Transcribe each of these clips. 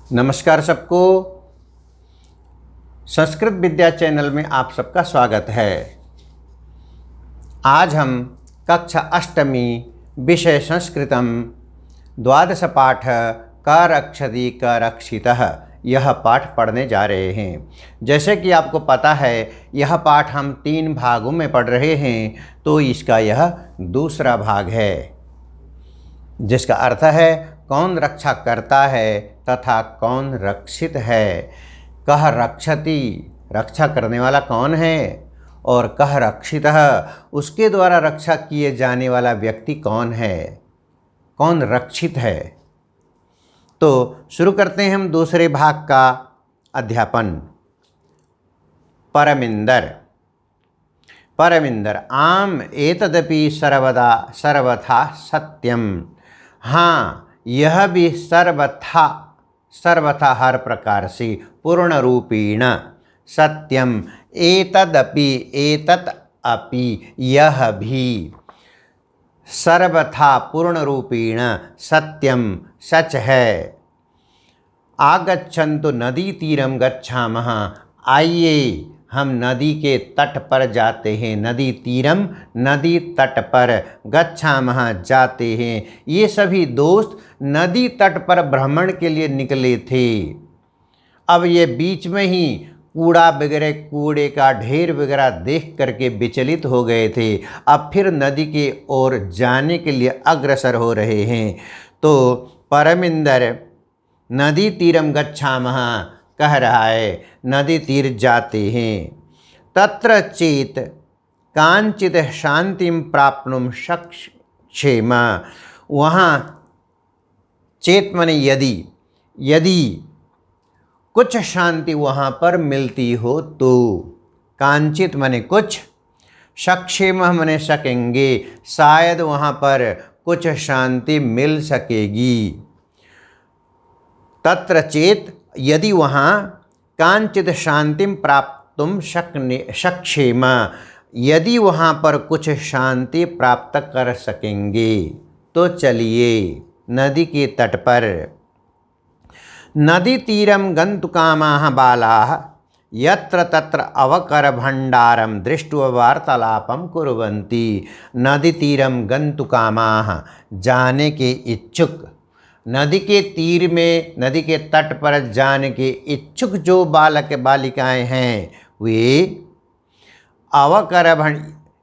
नमस्कार सबको। संस्कृत विद्या चैनल में आप सबका स्वागत है। आज हम कक्षा अष्टमी विषय संस्कृतम द्वादश पाठ का रक्षति का रक्षितः यह पाठ पढ़ने जा रहे हैं। जैसे कि आपको पता है यह पाठ हम 3 भागों में पढ़ रहे हैं, तो इसका यह दूसरा भाग है, जिसका अर्थ है कौन रक्षा करता है तथा कौन रक्षित है। कह रक्षति, रक्षा करने वाला कौन है, और कह रक्षितः, उसके द्वारा रक्षा किए जाने वाला व्यक्ति कौन है, कौन रक्षित है। तो शुरू करते हैं हम दूसरे भाग का अध्यापन। परमिंदर। परमिंदर आम एतदपि सर्वथा सत्यम। हाँ, यह भी सर्वथा हर प्रकार से पूर्ण रूपेण सत्यम। एतदपि, एतत् अपि, यह भी सर्वथा पूर्ण रूपेण सत्यम, सच है। आगच्छन्तु नदी तीरम गच्छामः। आइए हम नदी के तट पर जाते हैं। नदी तीरम, नदी तट पर, गच्छामः जाते हैं। ये सभी दोस्त नदी तट पर भ्रमण के लिए निकले थे। अब ये बीच में ही कूड़ा वगैरह, कूड़े का ढेर वगैरह देख करके विचलित हो गए थे। अब फिर नदी के ओर जाने के लिए अग्रसर हो रहे हैं। तो परमिंदर नदी तीरम गच्छामः कह रहा है, नदी तीर जाते हैं। तत्र चेत कांचित शांतिम प्राप्नुम शक्षेम। वहाँ चेत माने यदि, यदि कुछ शांति वहाँ पर मिलती हो तो। कांचित माने कुछ, शक्षेम माने सकेंगे, शायद वहाँ पर कुछ शांति मिल सकेगी। तत्र चेत, यदि वहाँ कांचित शांतिम प्राप्तुम शक्षेम, यदि वहाँ पर कुछ शांति प्राप्त कर सकेंगे तो चलिए नदी के तट पर। नदी तीरम गन्तुकामाः बालाः यत्र तत्र अवकरभण्डारं दृष्ट्वा वार्तालापं कुर्वन्ति। नदी तीरम गन्तुकामाः, जाने के इच्छुक, नदी के तीर में, नदी के तट पर जाने के इच्छुक जो बालक बालिकाएं हैं, वे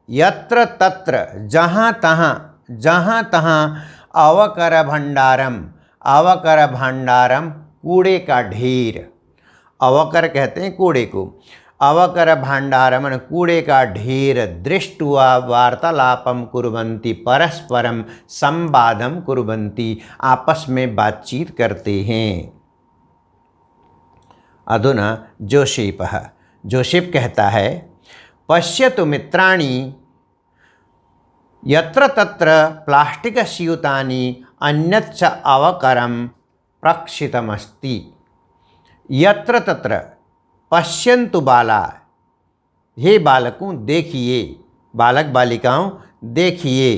यत्र तत्र, जहाँ तहाँ अवकर भंडारम, कूड़े का ढेर। अवकर कहते हैं कूड़े को। अवकर भंडारम, कूड़े का ढेर। दृष्ट्वा वार्तालापम कुर्वन्ति, परस्परम संवादम कुर्वन्ति, आपस में बातचीत करते हैं। अधुना जोसेफः, जोसेफ कहता है, पश्यतु मित्राणि यत्र तत्र प्लास्टिक स्यूतानि अन्यच्च अवकरम प्रक्षितमस्ति। यत्र तत्र, पश्यन्तु बाला, हे बालकों देखिए, बालक बालिकाओं देखिए।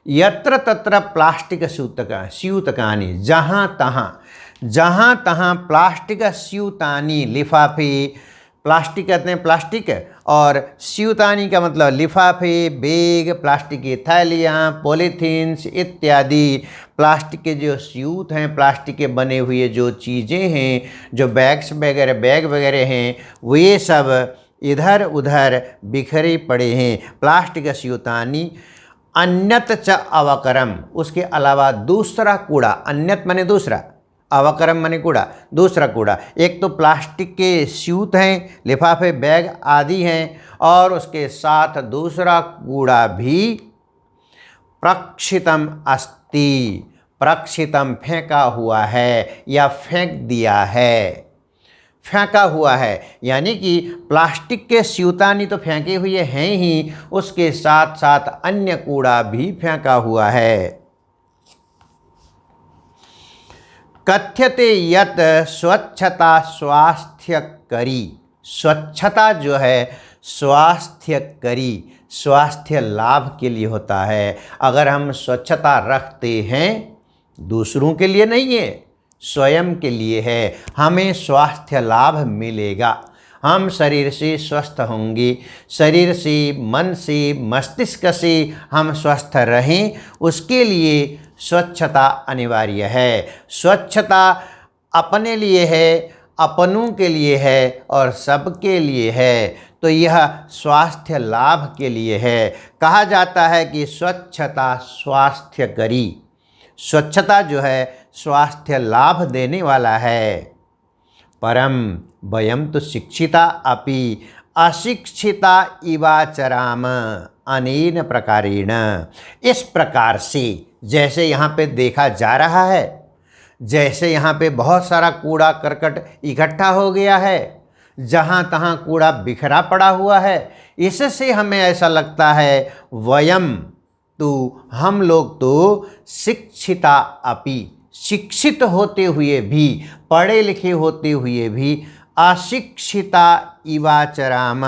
यत्र तत्र प्लास्टिक स्यूतकानि, जहाँ तहाँ प्लास्टिक स्यूतानि, लिफाफे। प्लास्टिक कहते हैं प्लास्टिक, और स्यूतानी का मतलब लिफाफे, बैग, प्लास्टिक की थैलियाँ, पॉलीथीन्स इत्यादि। प्लास्टिक के जो स्यूत हैं, प्लास्टिक के बने हुए जो चीज़ें हैं, जो बैग्स वगैरह, बैग वगैरह हैं, वे सब इधर उधर बिखरे पड़े हैं। प्लास्टिक स्यूतानी अन्यत च अवकरम, उसके अलावा दूसरा कूड़ा। अन्यत माने दूसरा, अवकरम माने कूड़ा, दूसरा कूड़ा। एक तो प्लास्टिक के स्यूत हैं, लिफाफे, बैग आदि हैं, और उसके साथ दूसरा कूड़ा भी प्रक्षितम अस्ति। प्रक्षितम फेंका हुआ है या फेंक दिया है, फेंका हुआ है। यानी कि प्लास्टिक के स्यूतानी तो फेंके हुए हैं ही, उसके साथ साथ अन्य कूड़ा भी फेंका हुआ है। कथ्यते यत स्वच्छता स्वास्थ्यकरी। स्वच्छता जो है स्वास्थ्यकरी, स्वास्थ्य लाभ के लिए होता है। अगर हम स्वच्छता रखते हैं, दूसरों के लिए नहीं है, स्वयं के लिए है, हमें स्वास्थ्य लाभ मिलेगा। हम शरीर से स्वस्थ होंगे, शरीर से, मन से, मस्तिष्क से हम स्वस्थ रहें, उसके लिए स्वच्छता अनिवार्य है। स्वच्छता अपने लिए है, अपनों के लिए है और सबके लिए है, तो यह स्वास्थ्य लाभ के लिए है। कहा जाता है कि स्वच्छता स्वास्थ्य करी। स्वच्छता जो है स्वास्थ्य लाभ देने वाला है। परम वयम तो शिक्षिता अपि अशिक्षिता इवाचराम अनेन प्रकारेण। इस प्रकार से जैसे यहाँ पे देखा जा रहा है, जैसे यहाँ पे बहुत सारा कूड़ा करकट इकट्ठा हो गया है, जहाँ तहाँ कूड़ा बिखरा पड़ा हुआ है, इससे हमें ऐसा लगता है वयम तो हम लोग तो शिक्षिता अपि शिक्षित होते हुए भी, पढ़े लिखे होते हुए भी अशिक्षिता इवाचराम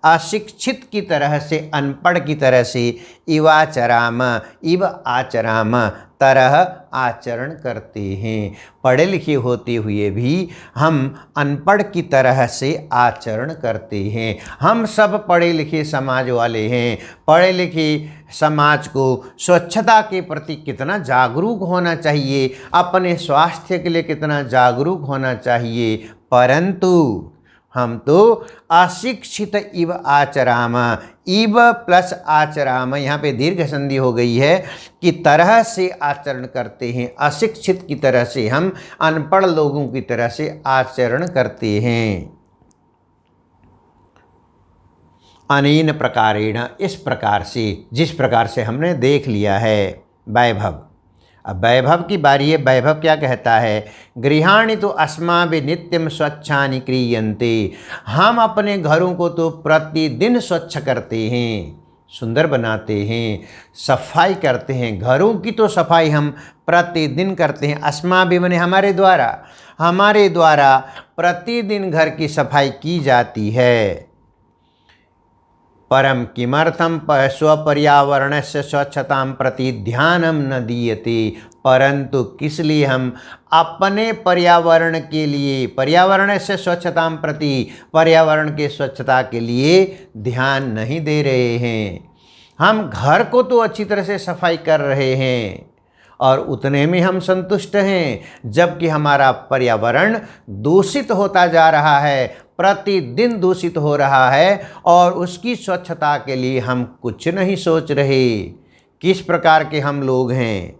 अशिक्षित की तरह से, अनपढ़ की तरह से, इवाचराम इव आचराम तरह आचरण करते हैं। पढ़े लिखे होते हुए भी हम अनपढ़ की तरह से आचरण करते हैं। हम सब पढ़े लिखे समाज वाले हैं। पढ़े लिखे समाज को स्वच्छता के प्रति कितना जागरूक होना चाहिए, अपने स्वास्थ्य के लिए कितना जागरूक होना चाहिए, परंतु हम तो अशिक्षित इव आचराम, इव प्लस आचराम, यहाँ पे दीर्घ संधि हो गई है, कि तरह से आचरण करते हैं। अशिक्षित की तरह से, हम अनपढ़ लोगों की तरह से आचरण करते हैं। अनेन प्रकारेण, इस प्रकार से, जिस प्रकार से हमने देख लिया है। वैभव, अब वैभव की बारी है। वैभव क्या कहता है? गृहाणि तो अस्माभिः नित्यं स्वच्छानि क्रियन्ते। हम अपने घरों को तो प्रतिदिन स्वच्छ करते हैं, सुंदर बनाते हैं, सफाई करते हैं। घरों की तो सफाई हम प्रतिदिन करते हैं। अस्माभिः माने हमारे द्वारा, हमारे द्वारा प्रतिदिन घर की सफाई की जाती है। परम किमर्थम स्वपर्यावरणस्य स्वच्छतां प्रति ध्यानं न दीयते। परंतु किस लिए हम अपने पर्यावरण के लिए, पर्यावरण से स्वच्छतां प्रति, पर्यावरण के स्वच्छता के लिए ध्यान नहीं दे रहे हैं। हम घर को तो अच्छी तरह से सफाई कर रहे हैं और उतने में हम संतुष्ट हैं, जबकि हमारा पर्यावरण दूषित होता जा रहा है, प्रतिदिन दूषित हो रहा है, और उसकी स्वच्छता के लिए हम कुछ नहीं सोच रहे। किस प्रकार के हम लोग हैं?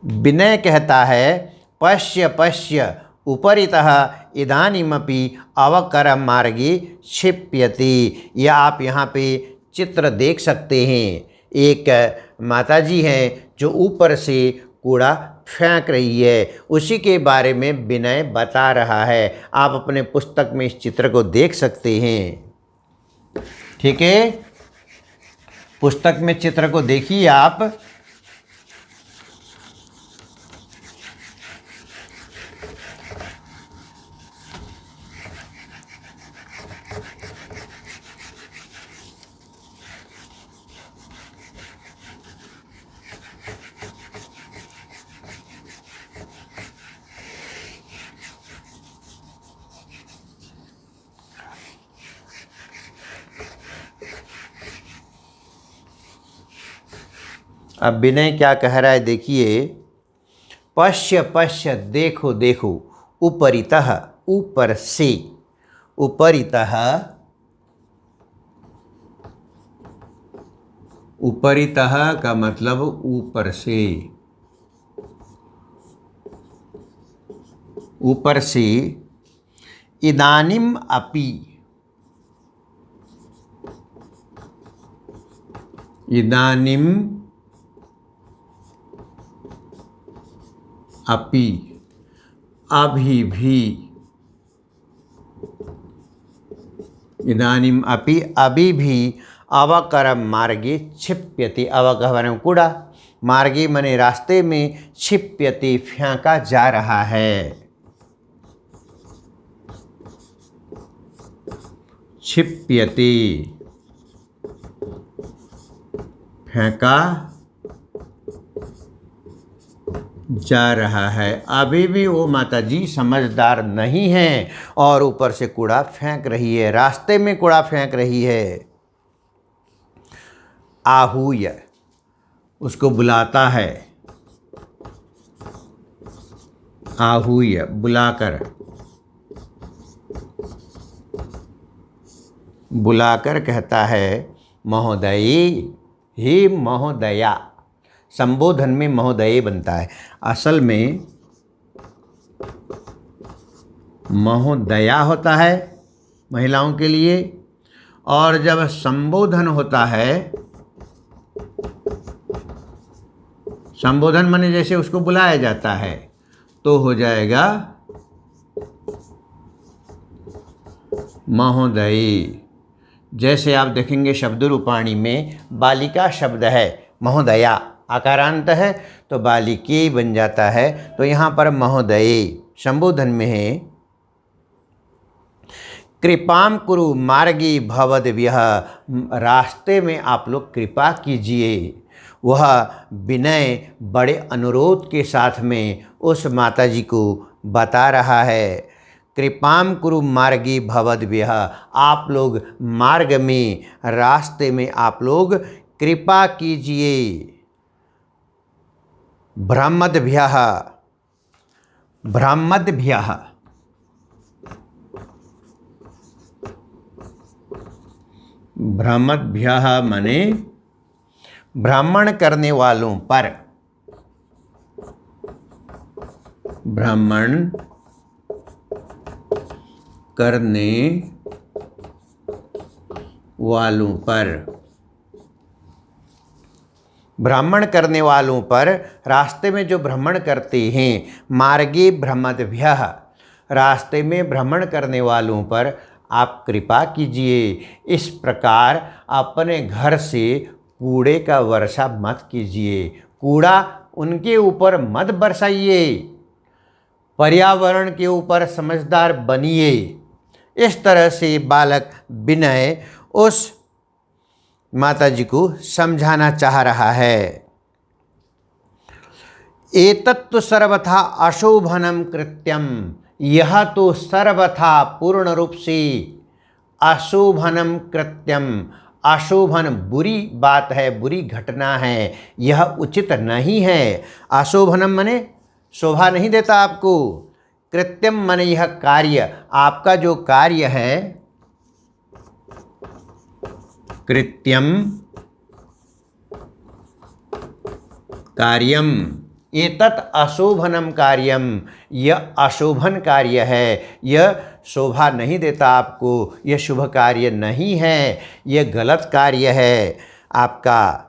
विनय कहता है पश्य पश्य उपरितः इदानीमपि अवकरम मार्गे क्षिप्यति। या आप यहाँ पे चित्र देख सकते हैं। एक माताजी हैं जो ऊपर से कूड़ा फेंक रही है, उसी के बारे में विनय बता रहा है। आप अपने पुस्तक में इस चित्र को देख सकते हैं। ठीक है, पुस्तक में चित्र को देखिए आप। अब विनय क्या कह रहा है देखिए। पश्य पश्य, देखो देखो, उपरितः, ऊपर से, उपरितः, उपरितः का मतलब ऊपर से, ऊपर से, इदानीम अपि, इदानीम अपि, अभी भी, इदानीम अपि, अभी भी, अवकरम मार्गे क्षिप्यति। अवकरम कूड़ा, मार्गे मने रास्ते में, क्षिप्यति फेंका जा रहा है, क्षिप्यति फेंका जा रहा है। अभी भी वो माता जी समझदार नहीं हैं और ऊपर से कूड़ा फेंक रही है, रास्ते में कूड़ा फेंक रही है। आहूय, उसको बुलाता है, आहूय बुलाकर, बुलाकर कहता है महोदयी, ही महोदया। संबोधन में महोदय बनता है, असल में महोदया होता है महिलाओं के लिए, और जब संबोधन होता है, संबोधन माने जैसे उसको बुलाया जाता है, तो हो जाएगा महोदयी। जैसे आप देखेंगे शब्द रूपाणी में बालिका शब्द है, महोदया आकारांत है तो बालिकी बन जाता है, तो यहाँ पर महोदयी संबोधन में है। कृपाम कुरु मार्गी भवद्भ्यः, रास्ते में आप लोग कृपा कीजिए। वह विनय बड़े अनुरोध के साथ में उस माता जी को बता रहा है। कृपाम कुरु मार्गी भवद्भ्यः, आप लोग मार्ग में, रास्ते में आप लोग कृपा कीजिए। ब्रह्मद्भ्यः, ब्रह्मद्भ्यः, ब्रह्मद्भ्यः माने भ्रमण करने वालों पर, भ्रमण करने वालों पर, भ्रमण करने वालों पर, रास्ते में जो भ्रमण करते हैं। मार्गे भ्रमद्भ्यः, रास्ते में भ्रमण करने वालों पर आप कृपा कीजिए। इस प्रकार अपने घर से कूड़े का वर्षा मत कीजिए, कूड़ा उनके ऊपर मत बरसाइए, पर्यावरण के ऊपर समझदार बनिए। इस तरह से बालक विनय उस माता जी को समझाना चाह रहा है। एतत्तु सर्वथा अशोभनम कृत्यम, यह तो सर्वथा पूर्ण रूप से अशोभनम कृत्यम, अशोभन बुरी बात है, बुरी घटना है, यह उचित नहीं है। अशोभनम माने शोभा नहीं देता आपको, कृत्यम माने यह कार्य, आपका जो कार्य है, कृत्यम कार्यम, एतत् अशोभनम कार्यम, यह अशोभन कार्य है, यह शोभा नहीं देता आपको, यह शुभ कार्य नहीं है, यह गलत कार्य है आपका।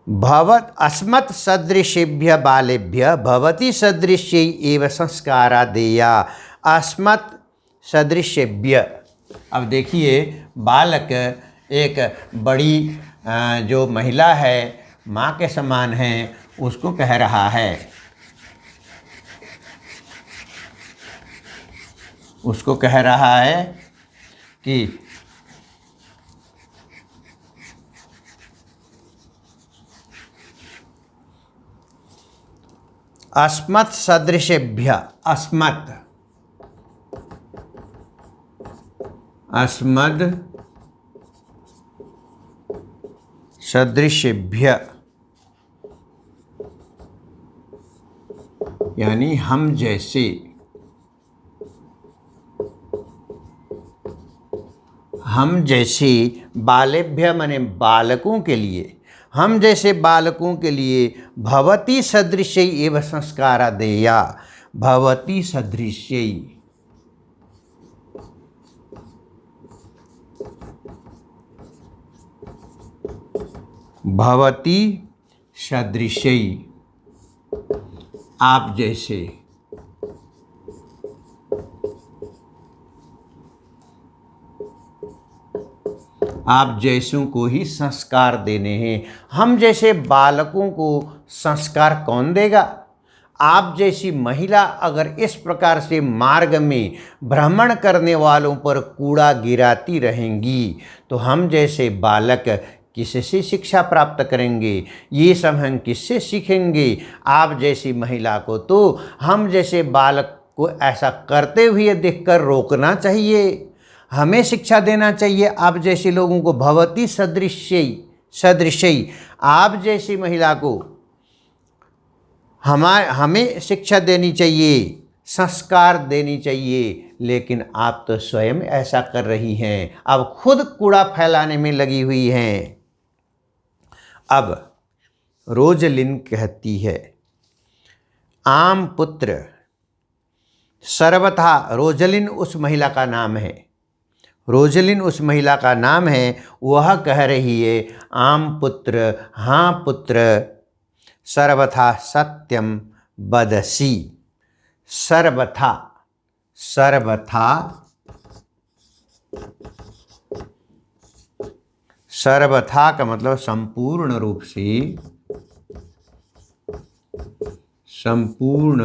भवत अस्मत् सदृशेभ्य बालेभ्य भवती सदृश्यै एव संस्कारा देया। अस्मत् सदृशेभ्य, अब देखिए बालक एक बड़ी जो महिला है, माँ के समान है, उसको कह रहा है, उसको कह रहा है कि अस्मत् सदृशेभ्य, अस्मत्, अस्मद् सदृशेभ्य यानी हम जैसे, हम जैसे, बालेभ्य माने बालकों के लिए, हम जैसे बालकों के लिए भवती सदृश्यै एव संस्कारा देया। भवती सदृश्यै, भवती सदृश्यै, आप जैसे, आप जैसों को ही संस्कार देने हैं। हम जैसे बालकों को संस्कार कौन देगा? आप जैसी महिला अगर इस प्रकार से मार्ग में भ्रमण करने वालों पर कूड़ा गिराती रहेंगी तो हम जैसे बालक किससे शिक्षा प्राप्त करेंगे, ये सब हम किससे सीखेंगे। आप जैसी महिला को तो हम जैसे बालक को ऐसा करते हुए देखकर रोकना चाहिए, हमें शिक्षा देना चाहिए। आप जैसे लोगों को भवती सदृशई आप जैसी महिला को हमें शिक्षा देनी चाहिए, संस्कार देनी चाहिए। लेकिन आप तो स्वयं ऐसा कर रही हैं, अब खुद कूड़ा फैलाने में लगी हुई हैं। अब रोजलिन कहती है, आम पुत्र सर्वथा, रोजलिन उस महिला का नाम है, रोजलिन उस महिला का नाम है। वह कह रही है, आम पुत्र, हाँ पुत्र, सर्वथा सत्यम वदसि। सर्वथा, सर्वथा, सर्वथा का मतलब संपूर्ण रूप से, संपूर्ण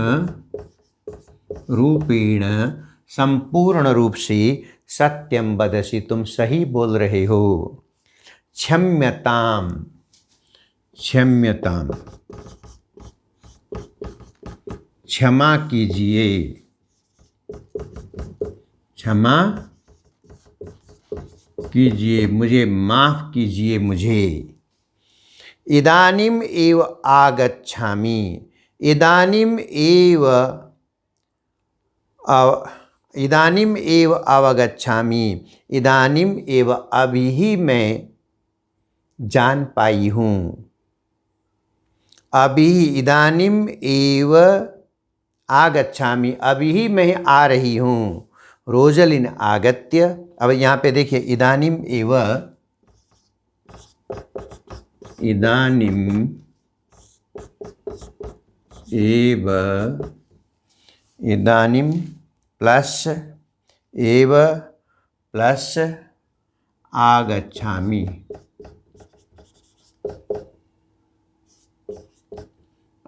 रूपेण, संपूर्ण रूप से सत्यम वदसि, तुम सही बोल रहे हो। क्षम्यताम, क्षम्यताम, क्षमा कीजिए, क्षमा कीजिए, मुझे माफ़ कीजिए मुझे। इदानीम एव आगच्छामि, इदानीम एव इदानीम एव अवगच्छामि, इदानीम एव अभी ही मैं जान पाई हूँ। अभी, इदानीम एव आगच्छामि, अभी ही मैं आ रही हूँ। रोजलिन आगत्य, अब यहाँ पे देखिए, इदानीम एव, इदानीम एव, इदानीम प्लस एव प्लस आगच्छामि,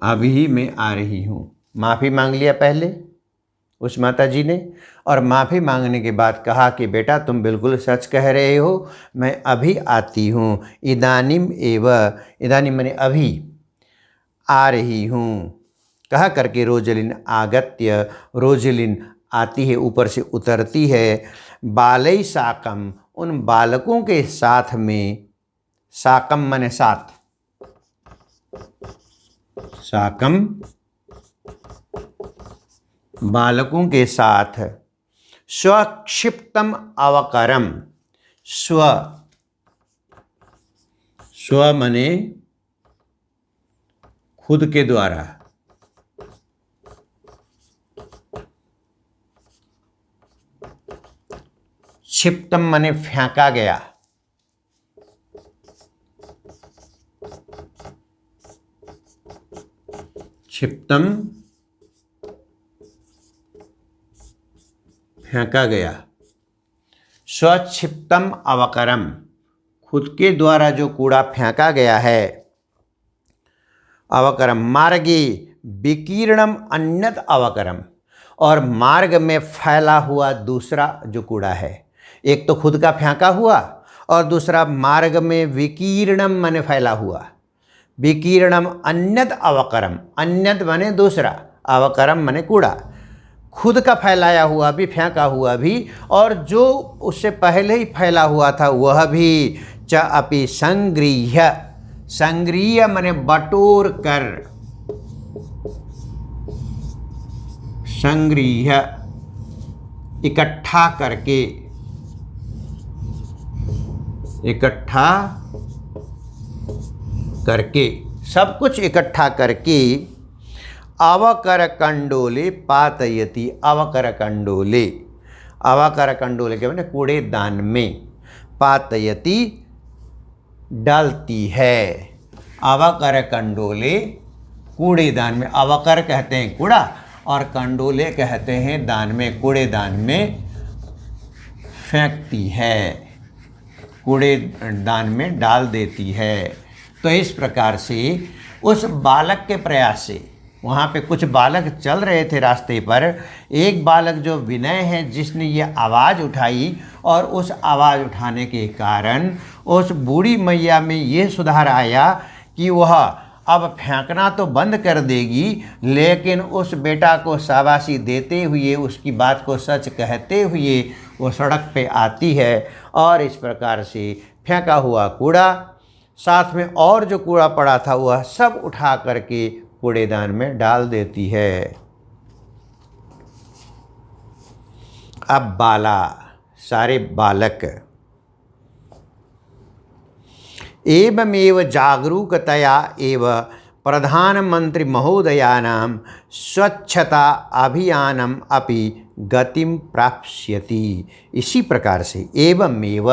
अभी मैं आ रही हूँ। माफ़ी मांग लिया पहले उस माता जी ने, और माफ़ी मांगने के बाद कहा कि बेटा तुम बिल्कुल सच कह रहे हो, मैं अभी आती हूँ। इदानीम एव, इदानीम मैंने अभी, आ रही हूँ, कहा करके रोजलिन आगत्य, रोजलिन आती है, ऊपर से उतरती है। बालई साकम, उन बालकों के साथ में, साकम माने साथ, साकम बालकों के साथ, स्वक्षिप्तम अवकरम, स्व, स्व मने खुद के द्वारा, क्षिप्तम मने फेंका गया, क्षिप्तम फेंका गया, स्वक्षिप्तम अवकरम, खुद के द्वारा जो कूड़ा फेंका गया है। अवकरम मार्गे विकीर्णम अन्यत अवकरम, और मार्ग में फैला हुआ दूसरा जो कूड़ा है, एक तो खुद का फेंका हुआ और दूसरा मार्ग में विकीर्णम माने फैला हुआ, विकीर्णम अन्यत अवकरम, अन्यत माने दूसरा, अवकरम माने कूड़ा, खुद का फैलाया हुआ भी, फेंका हुआ भी, और जो उससे पहले ही फैला हुआ था वह भी। च अपि संगृह्य, संगृह्य माने बटोर कर, संगृह्य इकट्ठा करके, इकट्ठा करके, सब कुछ इकट्ठा करके। अवकर कंडोले पातयति, अवकर कंडोले, अवकर कंडोले के माने कूड़ेदान में, पातयति डालती है, अवकर कंडोले कूड़ेदान में, अवकर कहते हैं कूड़ा और कंडोले कहते हैं दान में, कूड़ेदान में फेंकती है, कूड़ेदान में डाल देती है। तो इस प्रकार से उस बालक के प्रयास से, वहाँ पे कुछ बालक चल रहे थे रास्ते पर, एक बालक जो विनय है जिसने ये आवाज़ उठाई, और उस आवाज़ उठाने के कारण उस बूढ़ी मैया में ये सुधार आया कि वह अब फेंकना तो बंद कर देगी, लेकिन उस बेटा को शाबाशी देते हुए, उसकी बात को सच कहते हुए वो सड़क पे आती है और इस प्रकार से फेंका हुआ कूड़ा, साथ में और जो कूड़ा पड़ा था वह सब उठा करके कूड़ेदान में डाल देती है। अब बाला, सारे बालक, एवमेव जागरूकतया एव प्रधानमंत्री महोदयानां स्वच्छता अभियानम अपि गतिम प्राप्स्यति। इसी प्रकार से एवमेव,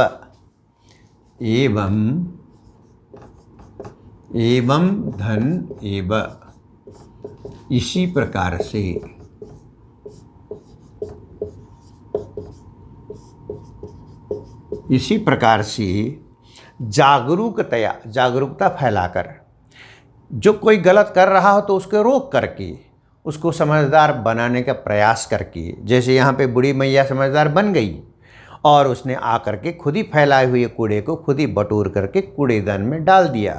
एवं धन एव, इसी प्रकार से जागरूकतया, जागरूकता फैलाकर, जो कोई गलत कर रहा हो तो उसको रोक करके, उसको समझदार बनाने का प्रयास करके, जैसे यहाँ पे बूढ़ी मैया समझदार बन गई और उसने आकर के खुद ही फैलाए हुए कूड़े को खुद ही बटोर करके कूड़ेदान में डाल दिया।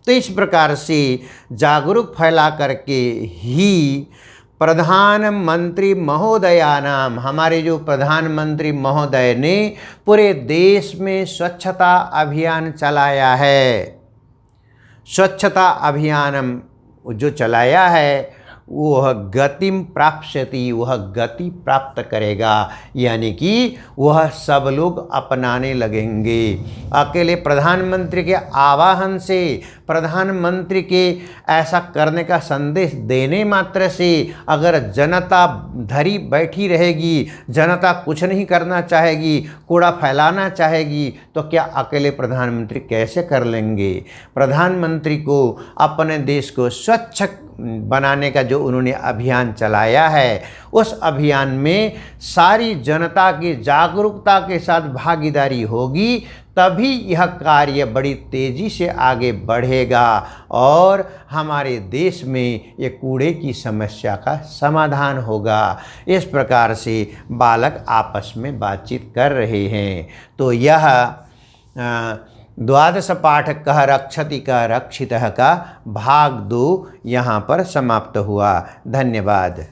तो इस प्रकार से जागरूक फैला करके ही प्रधानमंत्री महोदयानाम, हमारे जो प्रधानमंत्री महोदय ने पूरे देश में स्वच्छता अभियान चलाया है, स्वच्छता अभियान जो चलाया है वह गतिम प्राप्स्यति, वह गति प्राप्त करेगा, यानी कि वह सब लोग अपनाने लगेंगे। अकेले प्रधानमंत्री के आह्वान से, प्रधानमंत्री के ऐसा करने का संदेश देने मात्र से अगर जनता धरी बैठी रहेगी, जनता कुछ नहीं करना चाहेगी, कूड़ा फैलाना चाहेगी, तो क्या अकेले प्रधानमंत्री कैसे कर लेंगे। प्रधानमंत्री को अपने देश को स्वच्छ बनाने का जो उन्होंने अभियान चलाया है, उस अभियान में सारी जनता की जागरूकता के साथ भागीदारी होगी, तभी यह कार्य बड़ी तेज़ी से आगे बढ़ेगा और हमारे देश में ये कूड़े की समस्या का समाधान होगा। इस प्रकार से बालक आपस में बातचीत कर रहे हैं। तो यह द्वादश पाठ कह रक्षति कह रक्षितः का भाग 2 यहाँ पर समाप्त हुआ। धन्यवाद।